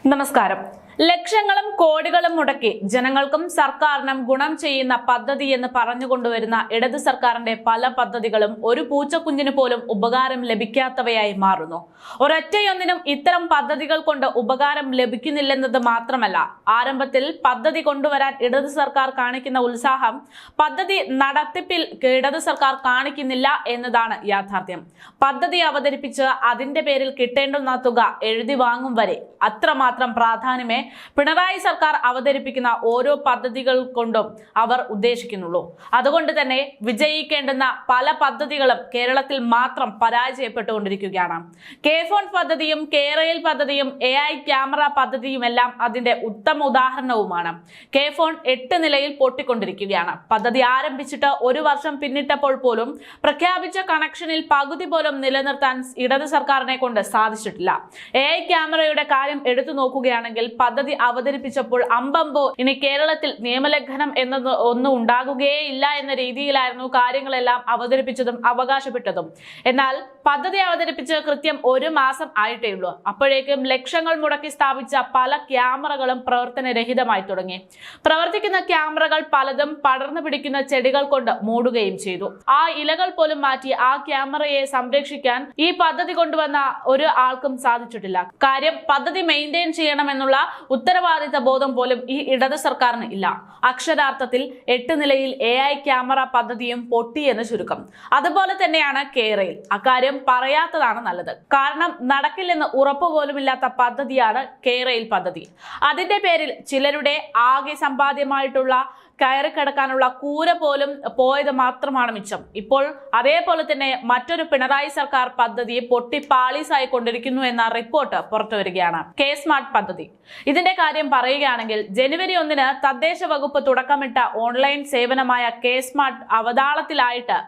നമസ്കാരം. ലക്ഷങ്ങളും കോടികളും മുടക്കി ജനങ്ങൾക്കും സർക്കാരിനും ഗുണം ചെയ്യുന്ന പദ്ധതി എന്ന് പറഞ്ഞുകൊണ്ടുവരുന്ന ഇടത് സർക്കാരിന്റെ പല പദ്ധതികളും ഒരു പൂച്ചക്കുഞ്ഞിന് പോലും ഉപകാരം ലഭിക്കാത്തവയായി മാറുന്നു. ഒരൊറ്റയൊന്നിനും ഇത്തരം പദ്ധതികൾ കൊണ്ട് ഉപകാരം ലഭിക്കുന്നില്ലെന്നത് മാത്രമല്ല, ആരംഭത്തിൽ പദ്ധതി കൊണ്ടുവരാൻ ഇടത് സർക്കാർ കാണിക്കുന്ന ഉത്സാഹം പദ്ധതി നടത്തിപ്പിൽ ഇടത് സർക്കാർ കാണിക്കുന്നില്ല എന്നതാണ് യാഥാർത്ഥ്യം. പദ്ധതി അവതരിപ്പിച്ച് അതിന്റെ പേരിൽ കിട്ടേണ്ടുന്ന തുക എഴുതി വാങ്ങും വരെ അത്രമാത്രം പ്രാധാന്യമേ പിണറായി സർക്കാർ അവതരിപ്പിക്കുന്ന ഓരോ പദ്ധതികൾ കൊണ്ടും അവർ ഉദ്ദേശിക്കുന്നുള്ളൂ. അതുകൊണ്ട് തന്നെ വിജയിക്കേണ്ടുന്ന പല പദ്ധതികളും കേരളത്തിൽ മാത്രം പരാജയപ്പെട്ടുകൊണ്ടിരിക്കുകയാണ്. കെ-ഫോൺ പദ്ധതിയും കെ-റെയിൽ പദ്ധതിയും AI ക്യാമറ പദ്ധതിയുമെല്ലാം അതിന്റെ ഉത്തമ ഉദാഹരണവുമാണ്. കെ-ഫോൺ 8 നിലയിൽ പൊട്ടിക്കൊണ്ടിരിക്കുകയാണ്. പദ്ധതി ആരംഭിച്ചിട്ട് 1 വർഷം പിന്നിട്ടപ്പോൾ പോലും പ്രഖ്യാപിച്ച കണക്ഷനിൽ പകുതി പോലും നിലനിർത്താൻ ഇടത് സർക്കാരിനെ കൊണ്ട് സാധിച്ചിട്ടില്ല. AI ക്യാമറയുടെ കാര്യം എടുത്തു നോക്കുകയാണെങ്കിൽ പദ്ധതി അവതരിപ്പിച്ചപ്പോൾ അമ്പമ്പോ ഇനി കേരളത്തിൽ നിയമലംഘനം എന്നത് ഒന്നും ഉണ്ടാകുകയേ ഇല്ല എന്ന രീതിയിലായിരുന്നു കാര്യങ്ങളെല്ലാം അവതരിപ്പിച്ചതും അവകാശപ്പെട്ടതും. എന്നാൽ പദ്ധതി അവതരിപ്പിച്ച് കൃത്യം 1 മാസം ആയിട്ടേ ഉള്ളൂ. അപ്പോഴേക്കും ലക്ഷങ്ങൾ മുടക്കി സ്ഥാപിച്ച പല ക്യാമറകളും പ്രവർത്തനരഹിതമായി തുടങ്ങി. പ്രവർത്തിക്കുന്ന ക്യാമറകൾ പലതും പടർന്നു പിടിക്കുന്ന ചെടികൾ കൊണ്ട് മൂടുകയും ചെയ്തു. ആ ഇലകൾ പോലും മാറ്റി ആ ക്യാമറയെ സംരക്ഷിക്കാൻ ഈ പദ്ധതി കൊണ്ടുവന്ന ഒരു ആൾക്കും സാധിച്ചിട്ടില്ല. കാര്യം പദ്ധതി മെയിൻറ്റെയിൻ ചെയ്യണമെന്നുള്ള ഉത്തരവാദിത്ത ബോധം പോലും ഈ ഇടത് സർക്കാരിന് ഇല്ല. അക്ഷരാർത്ഥത്തിൽ 8 നിലയിൽ AI ക്യാമറ പദ്ധതിയും പൊട്ടിയെന്ന് ചുരുക്കം. അതുപോലെ തന്നെയാണ് കെ-റെയിൽ. അക്കാര്യം പറയാത്തതാണ് നല്ലത്. കാരണം നടക്കില്ലെന്ന് ഉറപ്പുപോലുമില്ലാത്ത പദ്ധതിയാണ് കെ-റെയിൽ പദ്ധതി. അതിന്റെ പേരിൽ ചിലരുടെ ആകെ സമ്പാദ്യമായിട്ടുള്ള കയറി കിടക്കാനുള്ള കൂര പോലും പോയത് മാത്രമാണ് മിച്ചം. ഇപ്പോൾ അതേപോലെ തന്നെ മറ്റൊരു പിണറായി സർക്കാർ പദ്ധതി പൊട്ടി പാളീസായി കൊണ്ടിരിക്കുന്നു എന്ന റിപ്പോർട്ട് പുറത്തുവരികയാണ്. കെ-സ്മാർട്ട് പദ്ധതി. ഇതിന്റെ കാര്യം പറയുകയാണെങ്കിൽ ജനുവരി 1 തദ്ദേശ വകുപ്പ് തുടക്കമിട്ട ഓൺലൈൻ സേവനമായ കെ-സ്മാർട്ട് അവതാളത്തിലായിട്ട്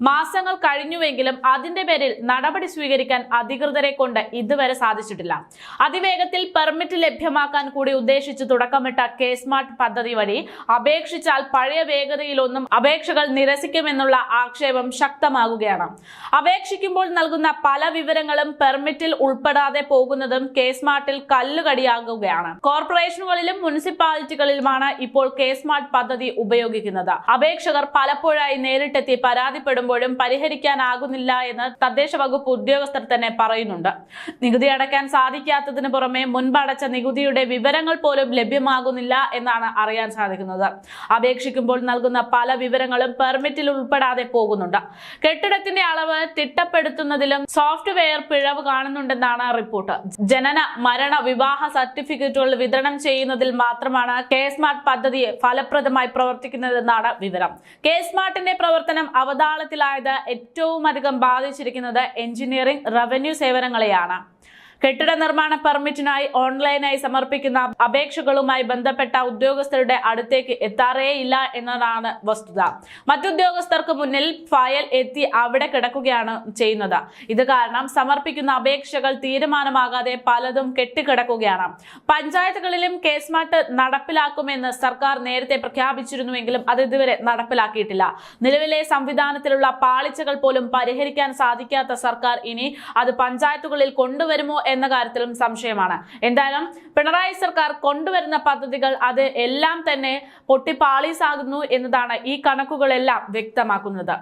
മാസങ്ങൾ കഴിഞ്ഞുവെങ്കിലും അതിന്റെ പേരിൽ നടപടി സ്വീകരിക്കാൻ അധികൃതരെ കൊണ്ട് ഇതുവരെ സാധിച്ചിട്ടില്ല. അതിവേഗത്തിൽ പെർമിറ്റ് ലഭ്യമാക്കാൻ കൂടി ഉദ്ദേശിച്ച് തുടക്കമിട്ട കെ-സ്മാർട്ട് പദ്ധതി വഴി അപേക്ഷിച്ചാൽ പഴയ വേഗതയിലൊന്നും അപേക്ഷകൾ നിരസിക്കുമെന്നുള്ള ആക്ഷേപം ശക്തമാകുകയാണ്. അപേക്ഷിക്കുമ്പോൾ നൽകുന്ന പല വിവരങ്ങളും പെർമിറ്റിൽ ഉൾപ്പെടാതെ പോകുന്നതും കെ-സ്മാർട്ടിൽ കല്ലുകടിയാകുകയാണ്. കോർപ്പറേഷനുകളിലും മുനിസിപ്പാലിറ്റികളിലുമാണ് ഇപ്പോൾ കെ-സ്മാർട്ട് പദ്ധതി ഉപയോഗിക്കുന്നത്. അപേക്ഷകർ പലപ്പോഴായി നേരിട്ടെത്തി പരാതിപ്പെടുമ്പോഴും പരിഹരിക്കാനാകുന്നില്ല എന്ന് തദ്ദേശ വകുപ്പ് ഉദ്യോഗസ്ഥർ തന്നെ പറയുന്നുണ്ട്. നികുതി അടയ്ക്കാൻ സാധിക്കാത്തതിന് പുറമെ മുൻപ് അടച്ച നികുതിയുടെ വിവരങ്ങൾ പോലും ലഭ്യമാകുന്നില്ല എന്നാണ് അറിയാൻ സാധിക്കുന്നത്. അപേക്ഷിക്കുമ്പോൾ നൽകുന്ന പല വിവരങ്ങളും പെർമിറ്റിൽ ഉൾപ്പെടാതെ പോകുന്നുണ്ട്. കെട്ടിടത്തിന്റെ അളവ് തിട്ടപ്പെടുത്തുന്നതിലും സോഫ്റ്റ്വെയർ പിഴവ് കാണുന്നുണ്ടെന്നാണ് റിപ്പോർട്ട്. ജനന, മരണ, വിവാഹ സർട്ടിഫിക്കറ്റുകൾ വിതരണം ചെയ്യുന്നതിൽ മാത്രമാണ് കെ-സ്മാർട്ട് പദ്ധതി ഫലപ്രദമായി പ്രവർത്തിക്കുന്നതെന്നാണ് വിവരം. കെ-സ്മാർട്ടിന്റെ പ്രവർത്തനം അവതാളത്തിലായത് ഏറ്റവും അധികം ബാധിച്ചിരിക്കുന്നത് എഞ്ചിനീയറിംഗ്, റവന്യൂ സേവനങ്ങളെയാണ്. കെട്ടിട നിർമ്മാണ പെർമിറ്റിനായി ഓൺലൈനായി സമർപ്പിക്കുന്ന അപേക്ഷകളുമായി ബന്ധപ്പെട്ട ഉദ്യോഗസ്ഥരുടെ അടുത്തേക്ക് എത്താറേയില്ല എന്നതാണ് വസ്തുത. മറ്റുദ്യോഗസ്ഥർക്ക് മുന്നിൽ ഫയൽ എത്തി അവിടെ കിടക്കുകയാണ് ചെയ്യുന്നത്. ഇത് കാരണം സമർപ്പിക്കുന്ന അപേക്ഷകൾ തീരുമാനമാകാതെ പലതും കെട്ടിക്കിടക്കുകയാണ്. പഞ്ചായത്തുകളിലും കെ-സ്മാർട്ട് നടപ്പിലാക്കുമെന്ന് സർക്കാർ നേരത്തെ പ്രഖ്യാപിച്ചിരുന്നുവെങ്കിലും അത് ഇതുവരെ നടപ്പിലാക്കിയിട്ടില്ല. നിലവിലെ സംവിധാനത്തിലുള്ള പാളിച്ചകൾ പോലും പരിഹരിക്കാൻ സാധിക്കാത്ത സർക്കാർ ഇനി അത് പഞ്ചായത്തുകളിൽ കൊണ്ടുവരുമോ എന്ന കാര്യത്തിലും സംശയമാണ്. എന്തായാലും പിണറായി സർക്കാർ കൊണ്ടുവരുന്ന പദ്ധതികൾ അത് എല്ലാം തന്നെ പൊട്ടിപ്പാളീസാകുന്നു എന്നതാണ് ഈ കണക്കുകളെല്ലാം വ്യക്തമാക്കുന്നത്.